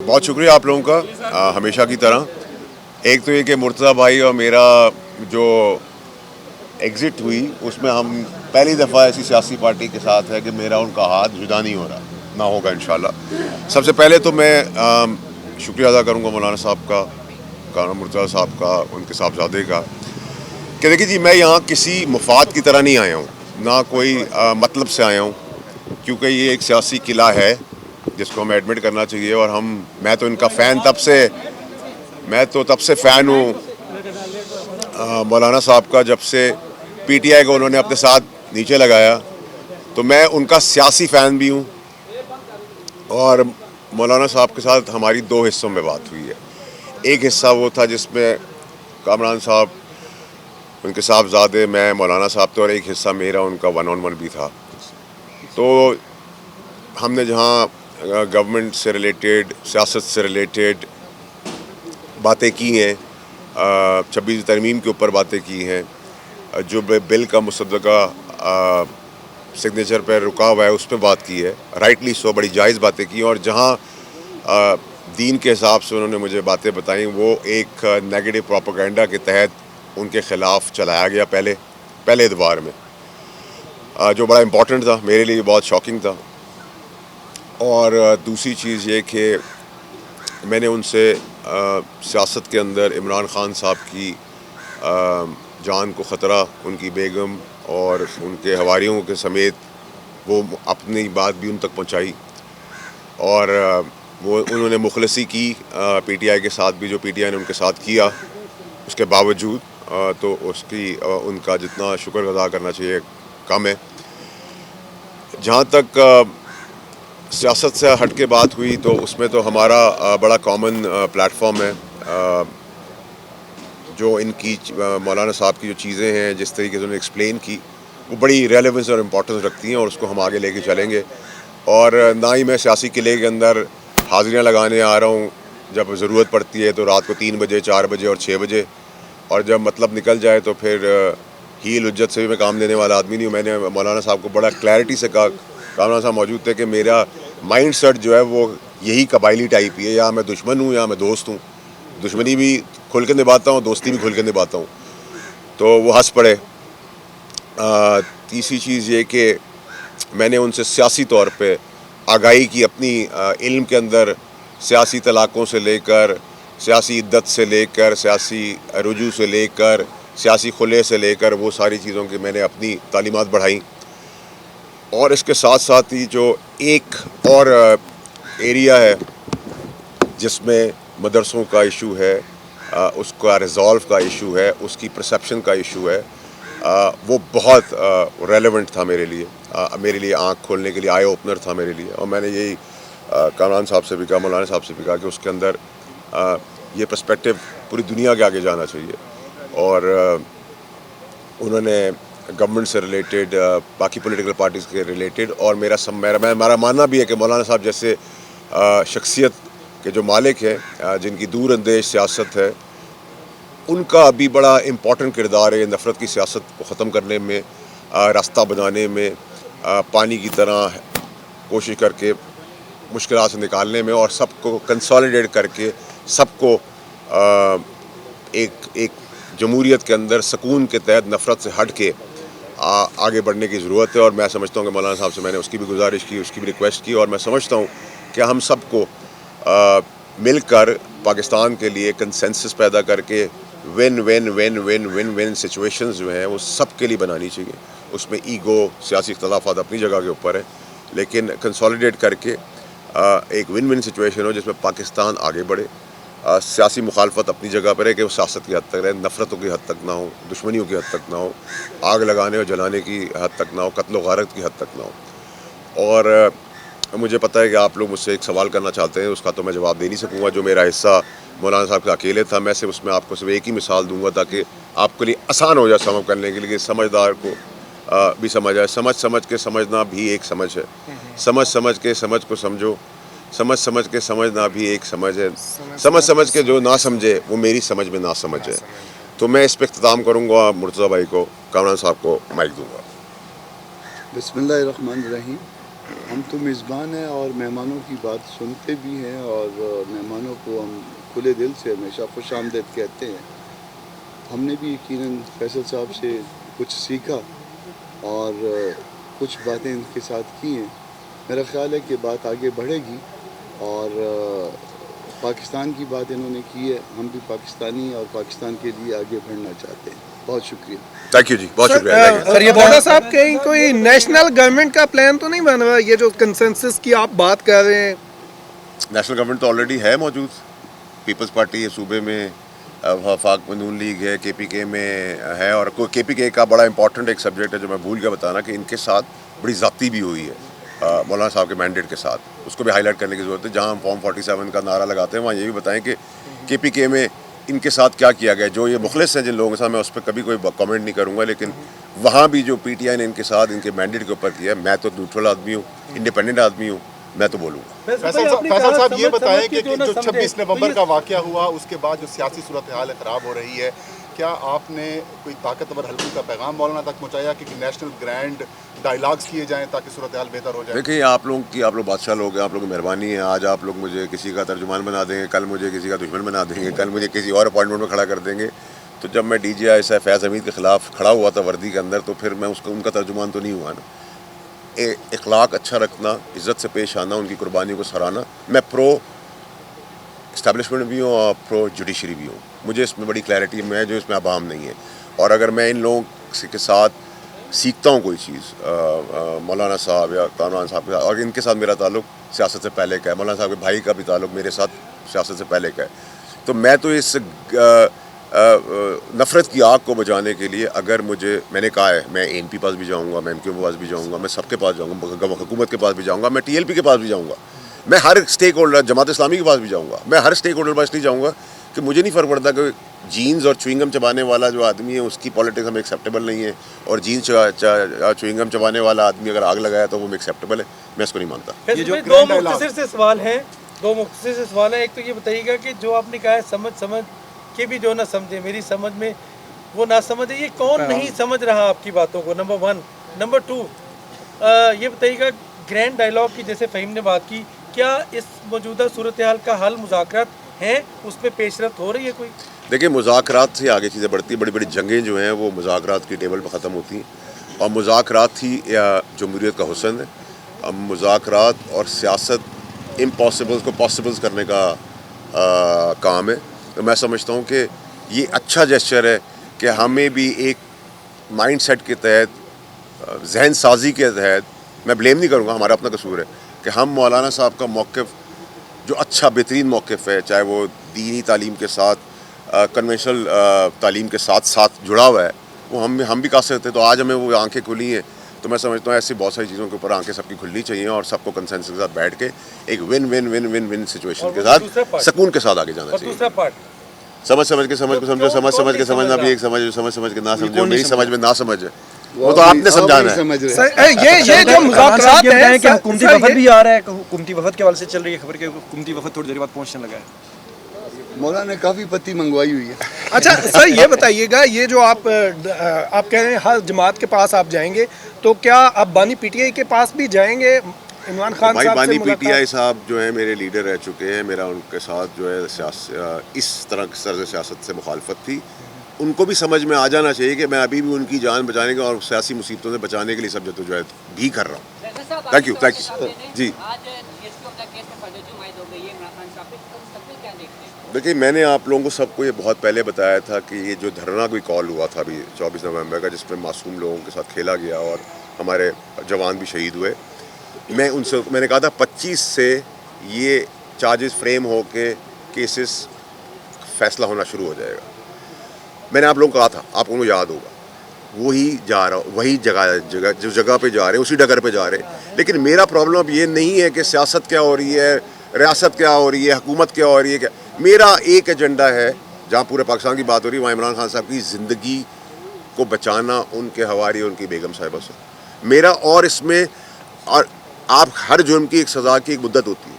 بہت شکریہ آپ لوگوں کا ہمیشہ کی طرح. ایک تو یہ کہ مرتضیٰ بھائی اور میرا جو ایگزٹ ہوئی اس میں ہم پہلی دفعہ ایسی سیاسی پارٹی کے ساتھ ہے کہ میرا ان کا ہاتھ جدا نہیں ہو رہا, نہ ہوگا انشاءاللہ. سب سے پہلے تو میں شکریہ ادا کروں گا مولانا صاحب کا, مرتضیٰ صاحب کا, ان کے صاحبزادے کا, کہ دیکھیے جی میں یہاں کسی مفاد کی طرح نہیں آیا ہوں, نہ کوئی مطلب سے آیا ہوں, کیونکہ یہ ایک سیاسی قلعہ ہے جس کو ہمیں ایڈمٹ کرنا چاہیے. اور میں تو ان کا فین تب سے فین ہوں مولانا صاحب کا, جب سے پی ٹی آئی کو انہوں نے اپنے ساتھ نیچے لگایا, تو میں ان کا سیاسی فین بھی ہوں. اور مولانا صاحب کے ساتھ ہماری 2 حصوں میں بات ہوئی ہے. ایک حصہ وہ تھا جس میں کامران صاحب, ان کے صاحبزادے, میں, مولانا صاحب تھے, اور ایک حصہ میرا ان کا 1-on-1 بھی تھا. تو ہم نے جہاں گورنمنٹ سے ریلیٹڈ, سیاست سے ریلیٹڈ باتیں کی ہیں, 26 ترمیم کے اوپر باتیں کی ہیں, جو بل کا مصدقہ سگنیچر پہ رکا ہوا ہے اس پہ بات کی ہے, رائٹلی سو, بڑی جائز باتیں کی. اور جہاں دین کے حساب سے انہوں نے مجھے باتیں بتائیں, وہ ایک نیگیٹو پروپیگنڈا کے تحت ان کے خلاف چلایا گیا پہلے ادوار میں, جو بڑا امپورٹنٹ تھا میرے لیے, بہت شاکنگ تھا. اور دوسری چیز یہ کہ میں نے ان سے سیاست کے اندر عمران خان صاحب کی جان کو خطرہ, ان کی بیگم اور ان کے حواریوں کے سمیت, وہ اپنی بات بھی ان تک پہنچائی. اور انہوں نے مخلصی کی پی ٹی آئی کے ساتھ بھی, جو پی ٹی آئی نے ان کے ساتھ کیا اس کے باوجود, تو ان کا جتنا شکر ادا کرنا چاہیے کم ہے. جہاں تک سیاست سے ہٹ کے بات ہوئی تو اس میں تو ہمارا بڑا کامن پلیٹ فارم ہے. جو ان کی مولانا صاحب کی جو چیزیں ہیں, جس طریقے سے انہوں نے ایکسپلین کی, وہ بڑی ریلیونس اور امپورٹنس رکھتی ہیں, اور اس کو ہم آگے لے کے چلیں گے. اور نہ ہی میں سیاسی قلعے کے اندر حاضریاں لگانے آ رہا ہوں, جب ضرورت پڑتی ہے تو رات کو 3 بجے, 4 بجے اور 6 بجے, اور جب مطلب نکل جائے تو پھر ہیل حجت سے بھی میں کام لینے والا آدمی نہیں ہوں. میں نے مولانا صاحب کو بڑا کلیئرٹی سے کہا, مولانا صاحب موجود تھے, کہ میرا مائنڈ سیٹ جو ہے وہ یہی قبائلی ٹائپ ہی ہے, یا میں دشمن ہوں یا میں دوست ہوں. دشمنی بھی کھل کے نبھاتا ہوں, دوستی بھی کھل کے نبھاتا ہوں. تو وہ ہنس پڑے. تیسری چیز یہ کہ میں نے ان سے سیاسی طور پہ آگاہی کی, اپنی علم کے اندر سیاسی طلاقوں سے لے کر, سیاسی عدت سے لے کر, سیاسی رجوع سے لے کر, سیاسی خلے سے لے کر, وہ ساری چیزوں کی میں نے اپنی تعلیمات بڑھائیں. اور اس کے ساتھ ساتھ ہی جو ایک اور ایریا ہے جس میں مدرسوں کا ایشو ہے, اس کا ریزالو کا ایشو ہے, اس کی پرسیپشن کا ایشو ہے, وہ بہت ریلیونٹ تھا میرے لیے, آنکھ کھولنے کے لیے, آئی اوپنر تھا میرے لیے. اور میں نے یہی کامران صاحب سے بھی کہا, مولانا صاحب سے بھی کہا, کہ اس کے اندر یہ پرسپیکٹیو پوری دنیا کے آگے جانا چاہیے. اور انہوں نے گورنمنٹ سے ریلیٹڈ, باقی پولیٹیکل پارٹیز کے ریلیٹڈ, اور میرا ماننا بھی ہے کہ مولانا صاحب جیسے شخصیت کے جو مالک ہیں, جن کی دور اندیش سیاست ہے, ان کا ابھی بڑا امپورٹنٹ کردار ہے نفرت کی سیاست کو ختم کرنے میں, راستہ بنانے میں, پانی کی طرح کوشش کر کے مشکلات سے نکالنے میں, اور سب کو کنسالیڈیٹ کر کے سب کو ایک جمہوریت کے اندر سکون کے تحت نفرت سے ہٹ کے آگے بڑھنے کی ضرورت ہے. اور میں سمجھتا ہوں کہ مولانا صاحب سے میں نے اس کی بھی گزارش کی, اس کی بھی ریکویسٹ کی, اور میں سمجھتا ہوں کہ ہم سب کو مل کر پاکستان کے لیے کنسنسس پیدا کر کے one one one one one one situations جو ہیں وہ سب کے لیے بنانی چاہیے. اس میں ایگو, سیاسی اختلافات اپنی جگہ کے اوپر ہیں, لیکن کنسالیڈیٹ کر کے ایک ون ون سچویشن ہو جس میں پاکستان آگے بڑھے. سیاسی مخالفت اپنی جگہ پر ہے کہ وہ سیاست کی حد تک رہے, نفرتوں کی حد تک نہ ہو, دشمنیوں کی حد تک نہ ہو, آگ لگانے اور جلانے کی حد تک نہ ہو, قتل و غارت کی حد تک نہ ہو. اور مجھے پتہ ہے کہ آپ لوگ مجھ سے ایک سوال کرنا چاہتے ہیں, اس کا تو میں جواب دے نہیں سکوں گا. جو میرا حصہ مولانا صاحب کا اکیلے تھا, میں صرف اس میں آپ کو صرف ایک ہی مثال دوں گا تاکہ آپ کے لیے آسان ہو جائے سمجھ کرنے کے لیے, سمجھدار کو بھی سمجھ آئے. سمجھ کے سمجھنا بھی ایک سمجھ ہے, سمجھ کے سمجھ کو سمجھو, سمجھ کے سمجھنا بھی ایک سمجھ ہے, سمجھ کے جو نہ سمجھے وہ میری سمجھ میں نہ سمجھ ہے. تو میں اس پہ اختتام کروں گا, مرتضیٰ بھائی کو, کامران صاحب کو مائک دوں گا. بسم اللہ الرحمن الرحیم. ہم تو میزبان ہیں اور مہمانوں کی بات سنتے بھی ہیں, اور مہمان کو ہم کھلے دل سے ہمیشہ خوش آمدید کہتے ہیں. ہم نے بھی یقیناً فیصل صاحب سے کچھ سیکھا اور کچھ باتیں ان کے ساتھ کی ہیں. میرا خیال ہے کہ بات آگے بڑھے گی اور پاکستان کی بات انہوں نے کی ہے. ہم بھی پاکستانی ہیں اور پاکستان کے لیے آگے بڑھنا چاہتے ہیں. بہت شکریہ. تھینک یو جی, بہت شکریہ. سر یہ بولا صاحب کہیں کوئی نیشنل گورنمنٹ کا پلان تو نہیں بن رہا؟ یہ جو کنسنسس کی آپ بات کر رہے ہیں. نیشنل گورنمنٹ تو آلریڈی ہے موجود. پیپلز پارٹی ہے صوبے میں, وفاق نون لیگ ہے, کے پی کے میں ہے, اور کے پی کے کا بڑا امپورٹنٹ ایک سبجیکٹ ہے جو میں بھول گیا بتانا کہ ان کے ساتھ بڑی ضابطی بھی ہوئی ہے مولانا صاحب کے مینڈیٹ کے ساتھ. اس کو بھی ہائی لائٹ کرنے کی ضرورت ہے. جہاں ہم فارم 47 کا نعرہ لگاتے ہیں وہاں یہ بھی بتائیں کہ کے پی کے میں ان کے ساتھ کیا کیا گیا. جو یہ مخلص ہیں جن لوگوں کے ساتھ, میں اس پہ کبھی کوئی کامنٹ نہیں کروں گا, لیکن وہاں بھی جو پی ٹی آئی نے ان کے ساتھ ان کے مینڈیٹ کے اوپر کیا ہے, میں تو نیوٹرل آدمی ہوں, انڈیپینڈنٹ آدمی ہوں, میں تو بولوں گا. فیصل صاحب یہ بتائیں کہ جو 26 نومبر کا واقعہ ہوا اس کے بعد جو سیاسی صورتحال خراب ہو رہی ہے, کیا آپ نے کوئی طاقتور حلقوں کا پیغام مولانا تک پہنچایا کہ نیشنل گرینڈ ڈائیلاگس کیے جائیں تاکہ صورتحال بہتر ہو جائے؟ دیکھیں آپ لوگ بادشاہ لوگ ہیں, آپ لوگوں کی مہربانی ہے. آج آپ لوگ مجھے کسی کا ترجمان بنا دیں گے, کل مجھے کسی کا دشمن بنا دیں گے, کل مجھے کسی اور اپوائنٹمنٹ میں کھڑا کر دیں گے. تو جب میں ڈی جی آئی صاحب فیاض حمید کے خلاف کھڑا ہوا تھا وردی کے اندر, تو پھر میں ان کا ترجمان تو نہیں ہوا نا. اخلاق اچھا رکھنا, عزت سے پیش آنا, ان کی قربانیوں کو سراہنا. میں پرو اسٹیبلشمنٹ بھی ہوں اور پرو جوڈیشری بھی ہوں. مجھے اس میں بڑی کلیئرٹی ہے جو اس میں عوام نہیں ہے. اور اگر میں ان لوگوں کے ساتھ سیکھتا ہوں کوئی چیز, مولانا صاحب یا کامران صاحب کے ساتھ, اور ان کے ساتھ میرا تعلق سیاست سے پہلے کا ہے, مولانا صاحب کے بھائی کا بھی تعلق میرے ساتھ سیاست سے پہلے کا ہے, تو میں تو اس نفرت کی آگ کو بجھانے کے لیے, اگر میں نے کہا ہے میں اے این پی پاس بھی جاؤں گا, میں ایم کیو کے پاس بھی جاؤں گا, میں سب کے پاس جاؤں گا, حکومت کے پاس بھی جاؤں گا, میں ٹی ایل پی کے پاس بھی جاؤں گا, میں ہر اسٹیک ہولڈر, جماعت اسلامی کے پاس بھی جاؤں گا, میں ہر اسٹیک ہولڈر کے پاس نہیں جاؤں گا کہ مجھے نہیں فرق پڑتا کہ جینز اور چوئنگم چبانے والا جو آدمی ہے اس کی پالیٹکس ہمیں ایکسیپٹیبل نہیں ہے, اور جینز چوئنگم چبانے والا آدمی اگر آگ لگایا تو وہ ایکسیپٹیبل ہے. میں اس کو نہیں مانتا. دو مختصر سے سوال ہیں. ایک تو یہ بتائیے گا کہ جو آپ نے کہا ہے سمجھ کے بھی جو نہ سمجھے, میری سمجھ میں وہ نہ سمجھے, یہ کون نہیں سمجھ رہا آپ کی باتوں کو؟ نمبر 1. نمبر 2, یہ بتائیے گا گرینڈ ڈائیلاگ کی جیسے فہیم نے بات کی, کیا اس موجودہ صورتحال کا حل مذاکرات ہیں, اس پہ پیش رفت ہو رہی ہے کوئی؟ دیکھیں مذاکرات سے آگے چیزیں بڑھتی ہیں. بڑی بڑی جنگیں جو ہیں وہ مذاکرات کی ٹیبل پہ ختم ہوتی ہیں, اور مذاکرات ہی جمہوریت کا حسن ہے. اب مذاکرات اور سیاست امپاسبلز کو پاسبلز کرنے کا کام ہے. تو میں سمجھتا ہوں کہ یہ اچھا جیسچر ہے کہ ہمیں بھی ایک مائنڈ سیٹ کے تحت, ذہن سازی کے تحت, میں بلیم نہیں کروں گا, ہمارا اپنا قصور ہے کہ ہم مولانا صاحب کا موقف جو اچھا بہترین موقف ہے, چاہے وہ دینی تعلیم کے ساتھ کنونشنل تعلیم کے ساتھ جڑا ہوا ہے, وہ ہم بھی کہہ سکتے ہیں. تو آج ہمیں وہ آنکھیں کھلی ہیں, تو میں سمجھتا ہوں ایسی بہت ساری چیزوں کے اوپر آنکھیں سب کی کھلنی چاہیے, اور سب کو کنسنسس کے ساتھ بیٹھ کے ایک ون سچویشن کے ساتھ سکون کے ساتھ آگے جانا چاہیے. دوسرا پارٹ, سمجھ کے سمجھو, سمجھ کے سمجھنا بھی ایک, سمجھ کے نہ سمجھو, نہیں سمجھ میں نہ سمجھ ہے, وہ تو آپ نے سمجھانا ہے. یہ جو مذاکرات ہیں کہ حکومتی وفد بھی آ رہا ہے, حکومتی وفد کے حوالے سے چل رہی ہے خبر کہ حکومتی وفد تھوڑی دیر بعد پہنچنے لگا ہے. مولانا نے کافی پتی منگوائی ہوئی ہے. اچھا سر یہ بتائیے گا, یہ جو آپ کہہ رہے ہیں ہر جماعت کے پاس آپ جائیں گے, تو کیا آپ بانی پی ٹی آئی کے پاس بھی جائیں گے؟ عمران خان بھائی صاحب سے بانی پی ٹی آئی ملاقات, صاحب جو ہے میرے لیڈر رہ چکے ہیں, میرا ان کے ساتھ جو ہے اس طرح کی طرز سیاست سے مخالفت تھی. ان کو بھی سمجھ میں آ جانا چاہیے کہ میں ابھی بھی ان کی جان بچانے کا اور سیاسی مصیبتوں سے بچانے کے لیے سب جدوجہد بھی کر رہا ہوں. تھینک یو جی. دیکھیے میں نے آپ لوگوں کو سب کو یہ بہت پہلے بتایا تھا کہ یہ جو دھرنا کوئی کال ہوا تھا ابھی 24 نومبر کا, جس میں معصوم لوگوں کے ساتھ کھیلا گیا اور ہمارے جوان بھی شہید ہوئے, میں نے کہا تھا 25 سے یہ چارجز فریم ہو کے کیسز فیصلہ ہونا شروع ہو جائے گا. میں نے آپ لوگوں کو کہا تھا, آپ کو یاد ہوگا, وہی جگہ پہ جا رہے ہیں, اسی ڈگر پہ جا رہے ہیں. لیکن میرا پرابلم اب یہ نہیں ہے کہ سیاست کیا ہو رہی ہے, ریاست کیا ہو رہی ہے, حکومت کیا ہو رہی ہے. میرا ایک ایجنڈا ہے, جہاں پورے پاکستان کی بات ہو رہی ہے وہاں عمران خان صاحب کی زندگی کو بچانا ان کے حوالے, ان کی بیگم صاحبہ سے میرا. اور اس میں اور آپ ہر جرم کی ایک سزا کی ایک مدت ہوتی ہے,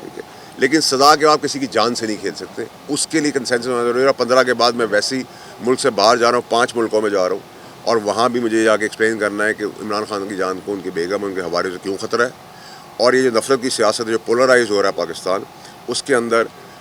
ٹھیک ہے, لیکن سزا کے آپ کسی کی جان سے نہیں کھیل سکتے. اس کے لیے کنسنسس ہونا ضروری ہے. 15 کے بعد میں ویسے ہی ملک سے باہر جا رہا ہوں, 5 ملکوں میں جا رہا ہوں, اور وہاں بھی مجھے جا کے ایکسپلین کرنا ہے کہ عمران خان کی جان کو ان کی بیگم, ان کے حوالے سے کیوں خطرہ ہے. اور یہ جو نفرت کی سیاست ہے جو پولرائز ہو رہا ہے پاکستان, اس کے اندر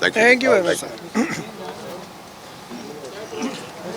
Thank you very much, sir.